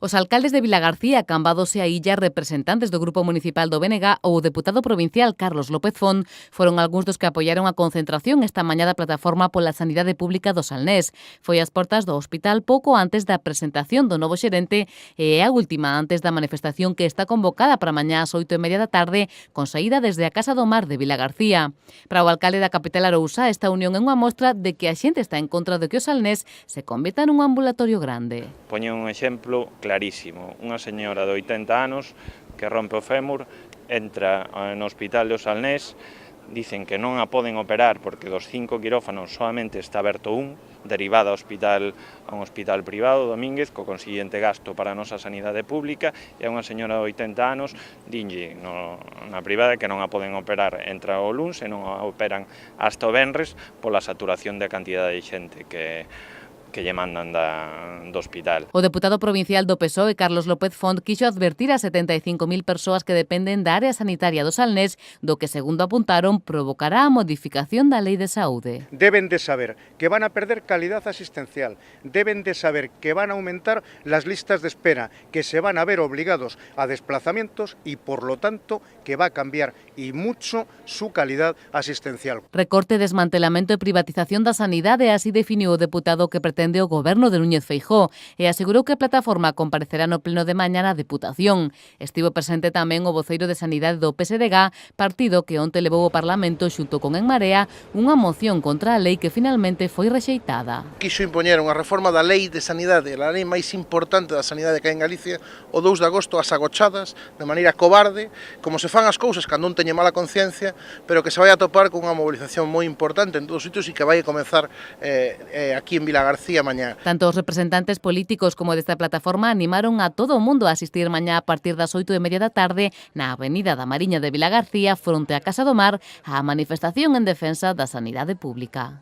Os alcaldes de Vilagarcía, Cambados e a Illa, representantes do Grupo Municipal do BNG ou o deputado provincial Carlos López Font foron algúns dos que apoiaron a concentración esta mañá da Plataforma pola Sanidade Pública do Salnés. Foi ás portas do hospital pouco antes da presentación do novo xerente e a última antes da manifestación que está convocada para mañá ás 8:30 da tarde con saída desde a Casa do Mar de Vilagarcía. Para o alcalde da capital Arousa, esta unión é unha mostra de que a xente está en contra de que o Salnés se convirta nun ambulatorio grande. Poño un exemplo clarísimo, unha señora de 80 anos que rompe o fémur, entra no hospital do Salnés, dicen que non a poden operar porque dos 5 quirófanos solamente está aberto un, derivada a un hospital privado, Domínguez, co consiguiente gasto para a nosa sanidade pública, e a unha señora de 80 anos dinlle na privada que non a poden operar, entra o luns e non a operan hasta o venres pola saturación da cantidade de xente que lle mandan do hospital. O deputado provincial do PSOE, Carlos López Font, quixo advertir a 75.000 persoas que dependen da área sanitaria do Salnés do que, segundo apuntaron, provocará a modificación da Lei de Saúde. Deben de saber que van a perder calidad asistencial, deben de saber que van a aumentar las listas de espera, que se van a ver obligados a desplazamientos y, por lo tanto, que va a cambiar y mucho su calidad asistencial. Recorte, desmantelamento e privatización da sanidade, así definiu o deputado que pretende o goberno de Núñez Feijóo e asegurou que a plataforma comparecerá no pleno de mañá na Deputación. Estivo presente tamén o voceiro de Sanidade do PSDG, partido que onte levou ao Parlamento xunto con En Marea unha moción contra a lei que finalmente foi rexeitada. Quixo impoñer unha reforma da Lei de Sanidade, a lei máis importante da sanidade que hai en Galicia, o 2 de agosto ás agochadas, de maneira cobarde, como se fan as cousas cando un teñe mala conciencia, pero que se vai a topar con unha mobilización moi importante en todos os sitios e que vai a comezar aquí en Vilagarcía mañá. Tanto os representantes políticos como desta plataforma animaron a todo o mundo a asistir mañá a partir das 8:30 da tarde na Avenida da Mariña de Vilagarcía, fronte á Casa do Mar, á manifestación en defensa da sanidade pública.